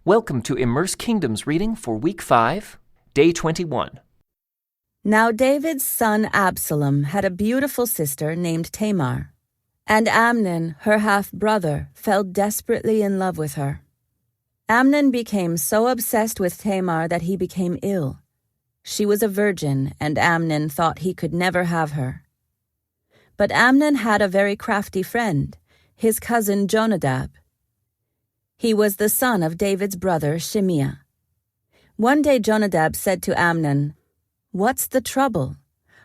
Welcome to Immerse Kingdom's reading for Week 5, Day 21. Now David's son Absalom had a beautiful sister named Tamar, and Amnon, her half-brother, fell desperately in love with her. Amnon became so obsessed with Tamar that he became ill. She was a virgin, and Amnon thought he could never have her. But Amnon had a very crafty friend, his cousin Jonadab. He was the son of David's brother Shimea. One day Jonadab said to Amnon, "What's the trouble?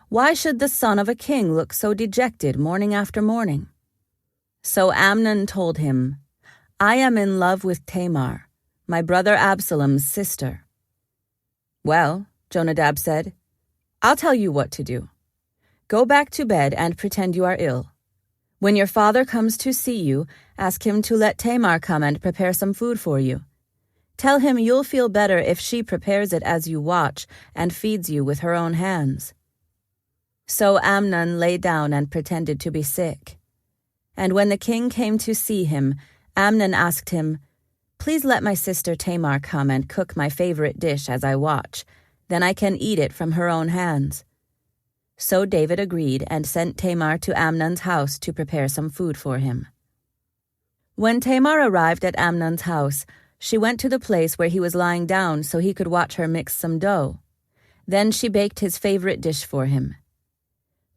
Why should the son of a king look so dejected morning after morning?" So Amnon told him, "I am in love with Tamar, my brother Absalom's sister." "Well," Jonadab said, "I'll tell you what to do. Go back to bed and pretend you are ill. When your father comes to see you, ask him to let Tamar come and prepare some food for you. Tell him you'll feel better if she prepares it as you watch and feeds you with her own hands." So Amnon lay down and pretended to be sick. And when the king came to see him, Amnon asked him, "Please let my sister Tamar come and cook my favorite dish as I watch. Then I can eat it from her own hands." So David agreed and sent Tamar to Amnon's house to prepare some food for him. When Tamar arrived at Amnon's house, she went to the place where he was lying down so he could watch her mix some dough. Then she baked his favorite dish for him.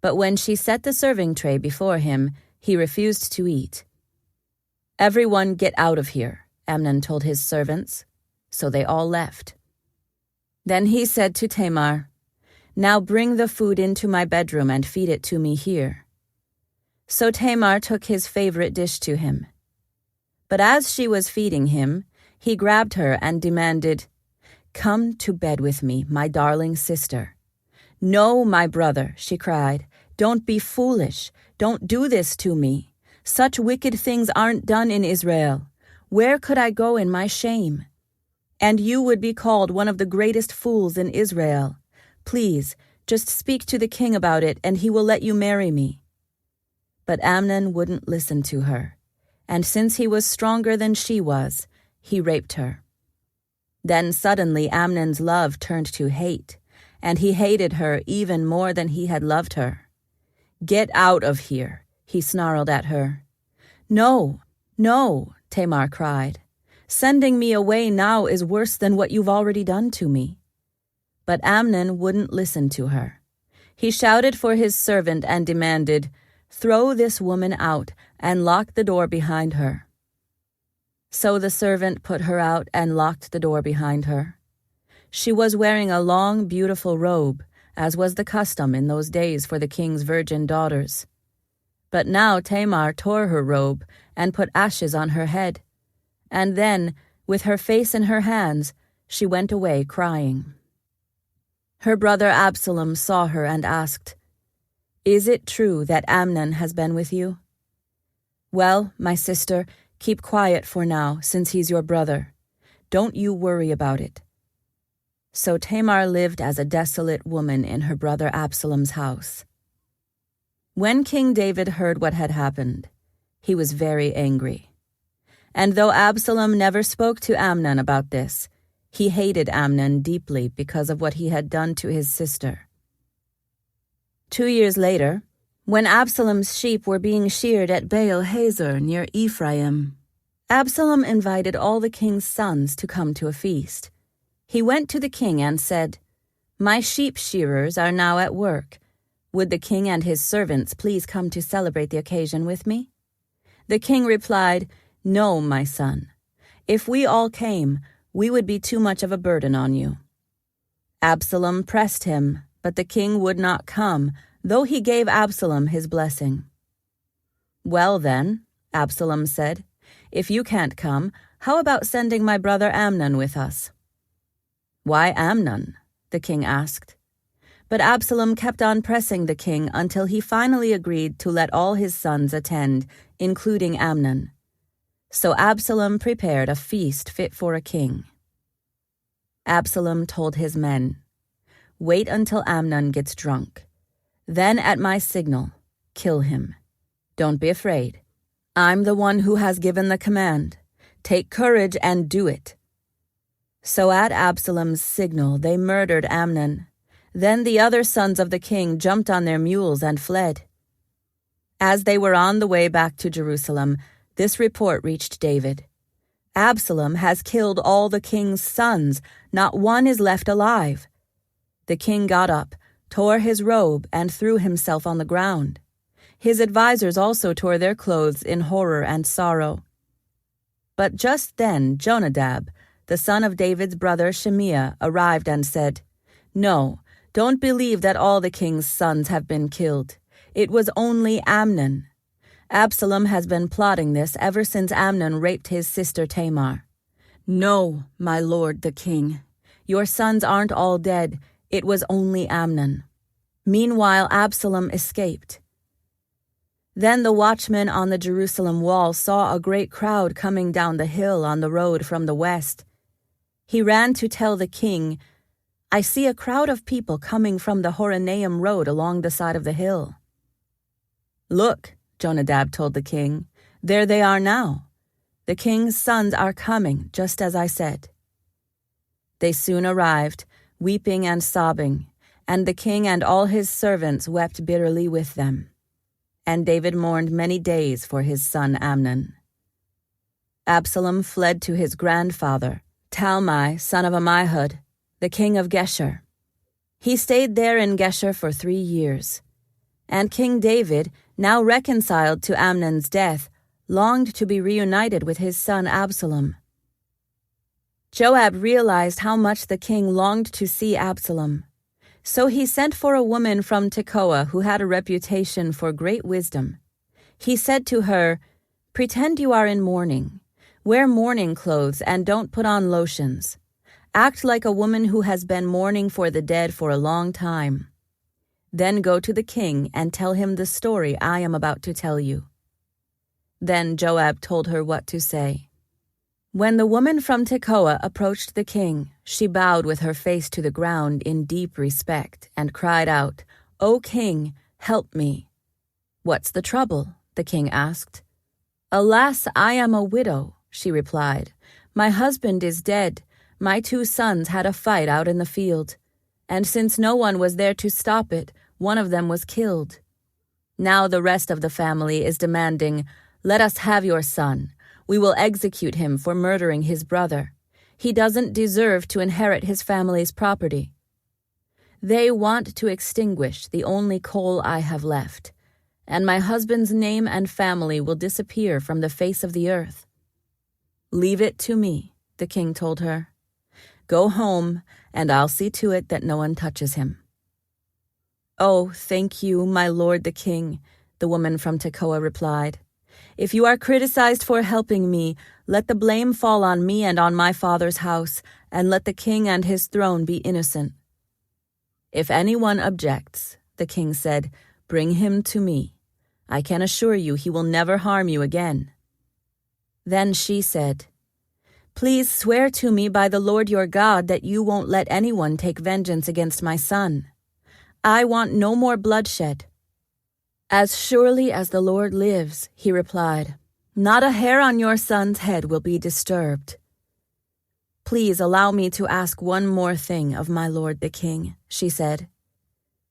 But when she set the serving tray before him, he refused to eat. "Everyone get out of here," Amnon told his servants. So they all left. Then he said to Tamar, "Now bring the food into my bedroom and feed it to me here." So Tamar took his favorite dish to him. But as she was feeding him, he grabbed her and demanded, "Come to bed with me, my darling sister." "No, my brother," she cried. "Don't be foolish. Don't do this to me. Such wicked things aren't done in Israel. Where could I go in my shame? And you would be called one of the greatest fools in Israel. Please, just speak to the king about it, and he will let you marry me." But Amnon wouldn't listen to her, and since he was stronger than she was, he raped her. Then suddenly Amnon's love turned to hate, and he hated her even more than he had loved her. "Get out of here," he snarled at her. "No, no," Tamar cried. "Sending me away now is worse than what you've already done to me." But Amnon wouldn't listen to her. He shouted for his servant and demanded, "Throw this woman out and lock the door behind her." So the servant put her out and locked the door behind her. She was wearing a long, beautiful robe, as was the custom in those days for the king's virgin daughters. But now Tamar tore her robe and put ashes on her head. And then, with her face in her hands, she went away crying. Her brother Absalom saw her and asked, "Is it true that Amnon has been with you?" "Well, my sister, keep quiet for now, since he's your brother. Don't you worry about it." So Tamar lived as a desolate woman in her brother Absalom's house. When King David heard what had happened, he was very angry. And though Absalom never spoke to Amnon about this, he hated Amnon deeply because of what he had done to his sister. 2 years later, when Absalom's sheep were being sheared at Baal-Hazor near Ephraim, Absalom invited all the king's sons to come to a feast. He went to the king and said, "My sheep shearers are now at work. Would the king and his servants please come to celebrate the occasion with me?" The king replied, "No, my son. If we all came, we would be too much of a burden on you." Absalom pressed him, but the king would not come, though he gave Absalom his blessing. "Well then," Absalom said, "if you can't come, how about sending my brother Amnon with us?" "Why Amnon?" the king asked. But Absalom kept on pressing the king until he finally agreed to let all his sons attend, including Amnon. So Absalom prepared a feast fit for a king. Absalom told his men, "Wait until Amnon gets drunk. Then at my signal, kill him. Don't be afraid. I'm the one who has given the command. Take courage and do it. So at Absalom's signal they murdered Amnon. Then the other sons of the king jumped on their mules and fled. As they were on the way back to Jerusalem, this report reached David. Absalom has killed all the king's sons, not one is left alive. The king got up, tore his robe, and threw himself on the ground. His advisers also tore their clothes in horror and sorrow. But just then Jonadab, the son of David's brother Shimea, arrived and said, "No, don't believe that all the king's sons have been killed. It was only Amnon. Absalom has been plotting this ever since Amnon raped his sister Tamar. No, my lord the king, your sons aren't all dead. It was only Amnon." Meanwhile, Absalom escaped. Then the watchman on the Jerusalem wall saw a great crowd coming down the hill on the road from the west. He ran to tell the king, "I see a crowd of people coming from the Horonaim road along the side of the hill." "Look," Jonadab told the king, "there they are now. The king's sons are coming, just as I said." They soon arrived, weeping and sobbing, and the king and all his servants wept bitterly with them. And David mourned many days for his son Amnon. Absalom fled to his grandfather, Talmai, son of Ammihud, the king of Geshur. He stayed there in Geshur for 3 years. And King David, now reconciled to Amnon's death, longed to be reunited with his son Absalom. Joab realized how much the king longed to see Absalom. So he sent for a woman from Tekoa who had a reputation for great wisdom. He said to her, "Pretend you are in mourning. Wear mourning clothes and don't put on lotions. Act like a woman who has been mourning for the dead for a long time. Then go to the king and tell him the story I am about to tell you." Then Joab told her what to say. When the woman from Tekoa approached the king, she bowed with her face to the ground in deep respect and cried out, "O king, help me." "What's the trouble?" the king asked. "Alas, I am a widow," she replied. "My husband is dead. My 2 sons had a fight out in the field, and since no one was there to stop it, one of them was killed. Now the rest of the family is demanding, 'Let us have your son. We will execute him for murdering his brother. He doesn't deserve to inherit his family's property.' They want to extinguish the only coal I have left, and my husband's name and family will disappear from the face of the earth." "Leave it to me," the king told her. "Go home, and I'll see to it that no one touches him." "Oh, thank you, my lord the king," the woman from Tekoa replied. "If you are criticized for helping me, let the blame fall on me and on my father's house, and let the king and his throne be innocent." "If anyone objects," the king said, "bring him to me. I can assure you he will never harm you again." Then she said, "Please swear to me by the Lord your God that you won't let anyone take vengeance against my son. I want no more bloodshed." "As surely as the Lord lives," he replied, "not a hair on your son's head will be disturbed." "Please allow me to ask one more thing of my lord the king," she said.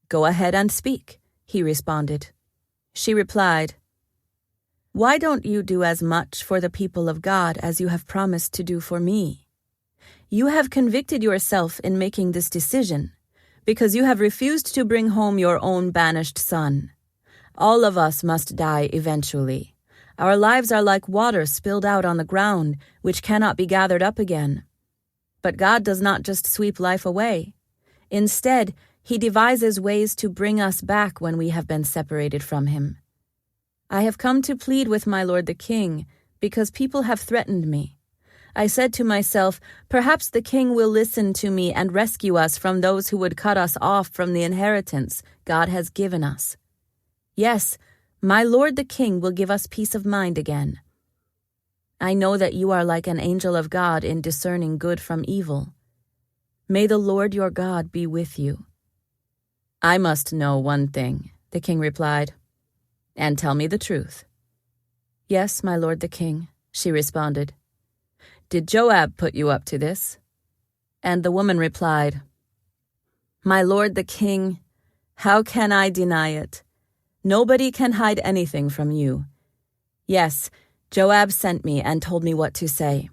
"Go ahead and speak," he responded. She replied, "Why don't you do as much for the people of God as you have promised to do for me? You have convicted yourself in making this decision, because you have refused to bring home your own banished son. All of us must die eventually. Our lives are like water spilled out on the ground, which cannot be gathered up again. But God does not just sweep life away. Instead, He devises ways to bring us back when we have been separated from Him. I have come to plead with my lord the king, because people have threatened me. I said to myself, perhaps the king will listen to me and rescue us from those who would cut us off from the inheritance God has given us. Yes, my lord the king will give us peace of mind again. I know that you are like an angel of God in discerning good from evil. May the Lord your God be with you." "I must know one thing," the king replied, "and tell me the truth." "Yes, my lord the king," she responded. "Did Joab put you up to this?" And the woman replied, "My lord the king, how can I deny it? Nobody can hide anything from you. Yes, Joab sent me and told me what to say.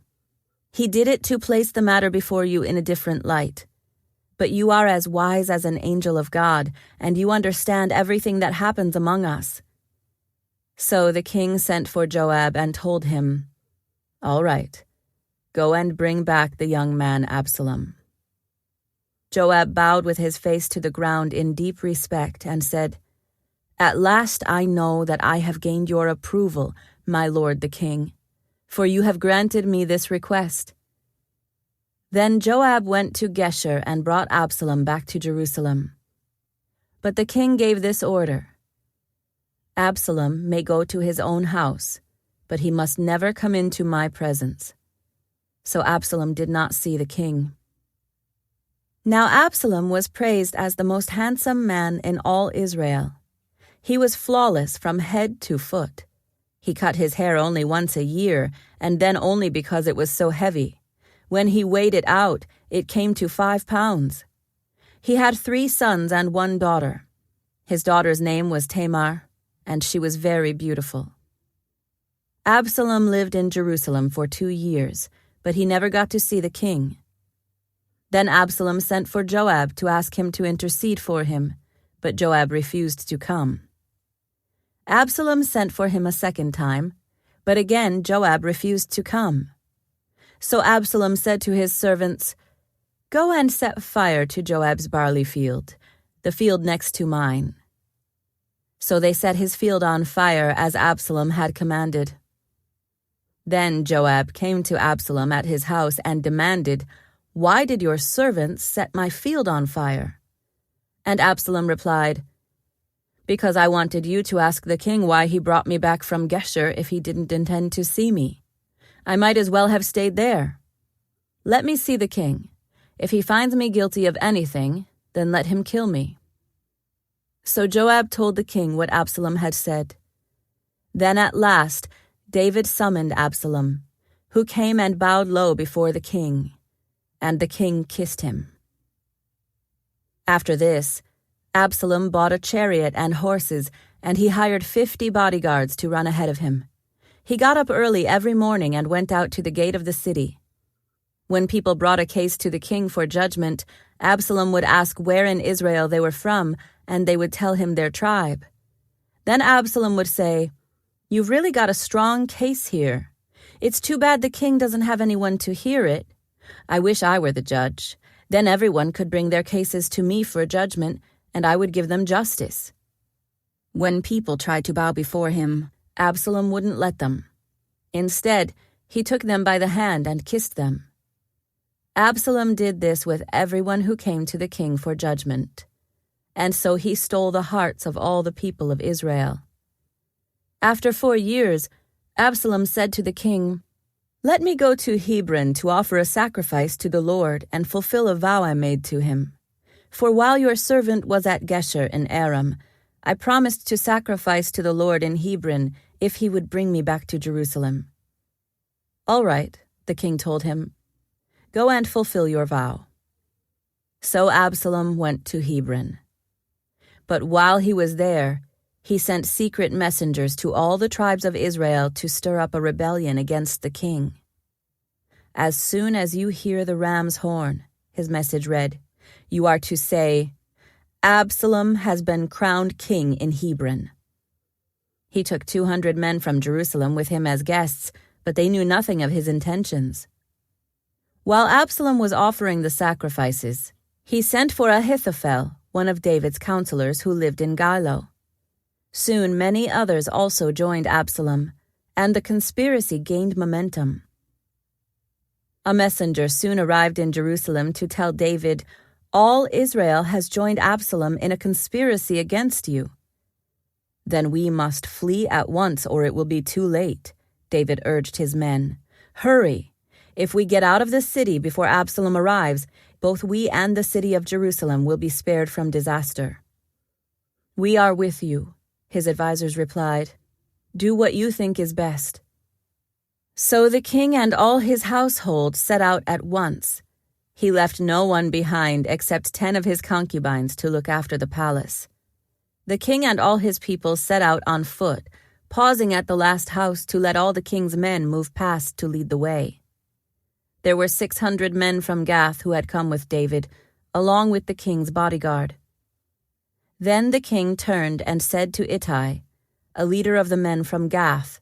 He did it to place the matter before you in a different light. But you are as wise as an angel of God, and you understand everything that happens among us." So the king sent for Joab and told him, "All right, go and bring back the young man Absalom." Joab bowed with his face to the ground in deep respect and said, "At last I know that I have gained your approval, my lord the king, for you have granted me this request." Then Joab went to Geshur and brought Absalom back to Jerusalem. But the king gave this order: "Absalom may go to his own house, but he must never come into my presence." So Absalom did not see the king. Now Absalom was praised as the most handsome man in all Israel. He was flawless from head to foot. He cut his hair only once a year, and then only because it was so heavy. When he weighed it out, it came to 5 pounds. He had 3 sons and 1 daughter. His daughter's name was Tamar, and she was very beautiful. Absalom lived in Jerusalem for 2 years, but he never got to see the king. Then Absalom sent for Joab to ask him to intercede for him, but Joab refused to come. Absalom sent for him a second time, but again Joab refused to come. So Absalom said to his servants, "Go and set fire to Joab's barley field, the field next to mine." So they set his field on fire as Absalom had commanded. Then Joab came to Absalom at his house and demanded, "Why did your servants set my field on fire?" And Absalom replied, "Because I wanted you to ask the king why he brought me back from Geshur if he didn't intend to see me. I might as well have stayed there. Let me see the king. If he finds me guilty of anything, then let him kill me." So Joab told the king what Absalom had said. Then at last David summoned Absalom, who came and bowed low before the king, and the king kissed him. After this, Absalom bought a chariot and horses, and he hired 50 bodyguards to run ahead of him. He got up early every morning and went out to the gate of the city. When people brought a case to the king for judgment, Absalom would ask where in Israel they were from, and they would tell him their tribe. Then Absalom would say, "You've really got a strong case here. It's too bad the king doesn't have anyone to hear it. I wish I were the judge. Then everyone could bring their cases to me for judgment, and I would give them justice." When people tried to bow before him, Absalom wouldn't let them. Instead, he took them by the hand and kissed them. Absalom did this with everyone who came to the king for judgment. And so he stole the hearts of all the people of Israel. After 4 years, Absalom said to the king, "Let me go to Hebron to offer a sacrifice to the Lord and fulfill a vow I made to him. For while your servant was at Geshur in Aram, I promised to sacrifice to the Lord in Hebron if he would bring me back to Jerusalem." "All right," the king told him. "Go and fulfill your vow." So Absalom went to Hebron. But while he was there, he sent secret messengers to all the tribes of Israel to stir up a rebellion against the king. "As soon as you hear the ram's horn," his message read, "you are to say, 'Absalom has been crowned king in Hebron.'" He took 200 men from Jerusalem with him as guests, but they knew nothing of his intentions. While Absalom was offering the sacrifices, he sent for Ahithophel, one of David's counselors who lived in Gilo. Soon many others also joined Absalom, and the conspiracy gained momentum. A messenger soon arrived in Jerusalem to tell David, "All Israel has joined Absalom in a conspiracy against you." "Then we must flee at once or it will be too late," David urged his men. "Hurry! If we get out of the city before Absalom arrives, both we and the city of Jerusalem will be spared from disaster." "We are with you," his advisers replied. "Do what you think is best." So the king and all his household set out at once, He left no one behind except 10 of his concubines to look after the palace. The king and all his people set out on foot, pausing at the last house to let all the king's men move past to lead the way. There were 600 men from Gath who had come with David, along with the king's bodyguard. Then the king turned and said to Ittai, a leader of the men from Gath,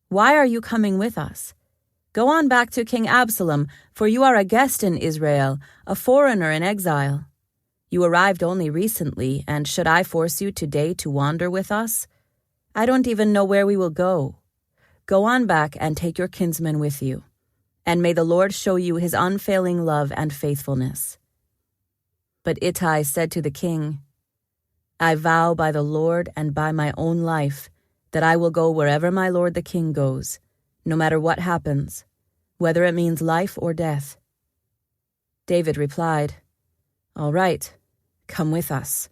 "Why are you coming with us? Go on back to King Absalom, for you are a guest in Israel, a foreigner in exile. You arrived only recently, and should I force you today to wander with us? I don't even know where we will go. Go on back and take your kinsman with you, and may the Lord show you his unfailing love and faithfulness." But Ittai said to the king, "I vow by the Lord and by my own life that I will go wherever my lord the king goes, no matter what happens, whether it means life or death." David replied, "All right, come with us."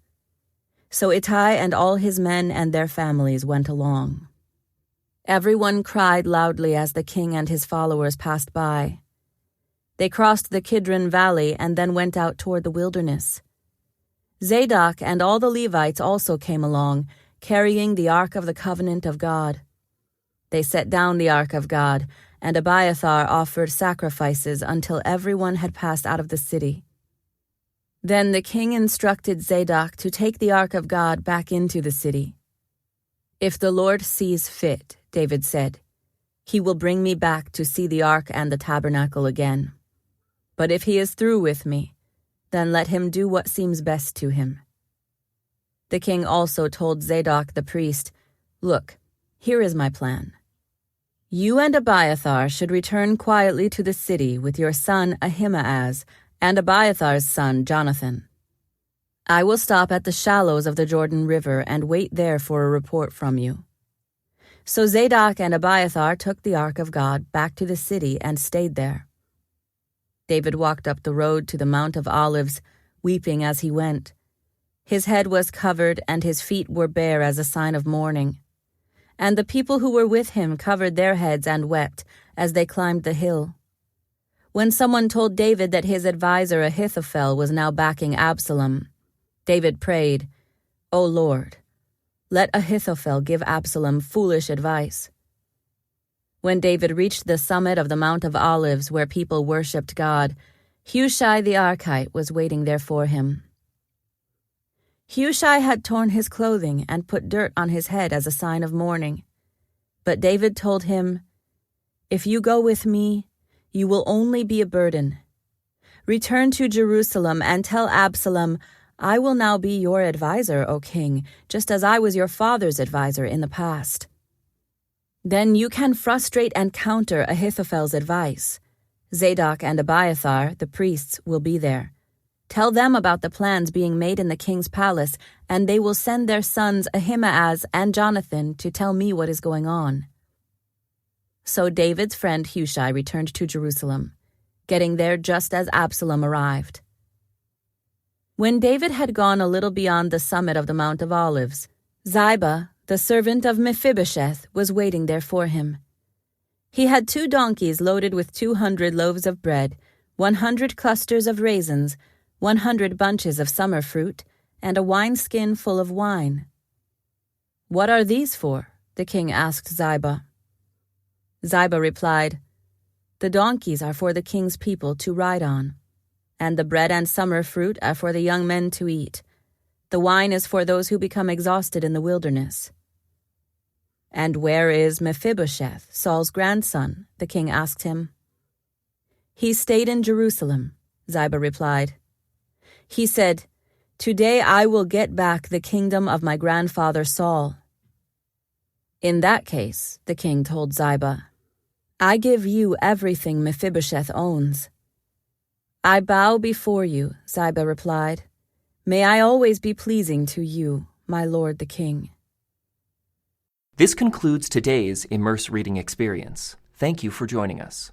So Ittai and all his men and their families went along. Everyone cried loudly as the king and his followers passed by. They crossed the Kidron Valley and then went out toward the wilderness. Zadok and all the Levites also came along, carrying the Ark of the Covenant of God. They set down the Ark of God, and Abiathar offered sacrifices until everyone had passed out of the city. Then the king instructed Zadok to take the Ark of God back into the city. "If the Lord sees fit," David said, "he will bring me back to see the Ark and the tabernacle again. But if he is through with me, then let him do what seems best to him." The king also told Zadok the priest, "Look, here is my plan. You and Abiathar should return quietly to the city with your son Ahimaaz and Abiathar's son Jonathan. I will stop at the shallows of the Jordan River and wait there for a report from you." So Zadok and Abiathar took the Ark of God back to the city and stayed there. David walked up the road to the Mount of Olives, weeping as he went. His head was covered and his feet were bare as a sign of mourning. And the people who were with him covered their heads and wept as they climbed the hill. When someone told David that his adviser Ahithophel was now backing Absalom, David prayed, "O Lord, let Ahithophel give Absalom foolish advice." When David reached the summit of the Mount of Olives where people worshipped God, Hushai the Archite was waiting there for him. Hushai had torn his clothing and put dirt on his head as a sign of mourning. But David told him, "If you go with me, you will only be a burden. Return to Jerusalem and tell Absalom, 'I will now be your adviser, O king, just as I was your father's adviser in the past.' Then you can frustrate and counter Ahithophel's advice. Zadok and Abiathar, the priests, will be there. Tell them about the plans being made in the king's palace, and they will send their sons Ahimaaz and Jonathan to tell me what is going on." So David's friend Hushai returned to Jerusalem, getting there just as Absalom arrived. When David had gone a little beyond the summit of the Mount of Olives, Ziba, the servant of Mephibosheth, was waiting there for him. He had 2 donkeys loaded with 200 loaves of bread, 100 clusters of raisins, 100 bunches of summer fruit, and a wineskin full of wine. "What are these for?" the king asked Ziba. Ziba replied, "The donkeys are for the king's people to ride on, and the bread and summer fruit are for the young men to eat. The wine is for those who become exhausted in the wilderness." "And where is Mephibosheth, Saul's grandson?" the king asked him. "He stayed in Jerusalem," Ziba replied. He said, "Today I will get back the kingdom of my grandfather Saul." "In that case," the king told Ziba, "I give you everything Mephibosheth owns." "I bow before you," Ziba replied. "May I always be pleasing to you, my lord the king." This concludes today's Immerse reading experience. Thank you for joining us.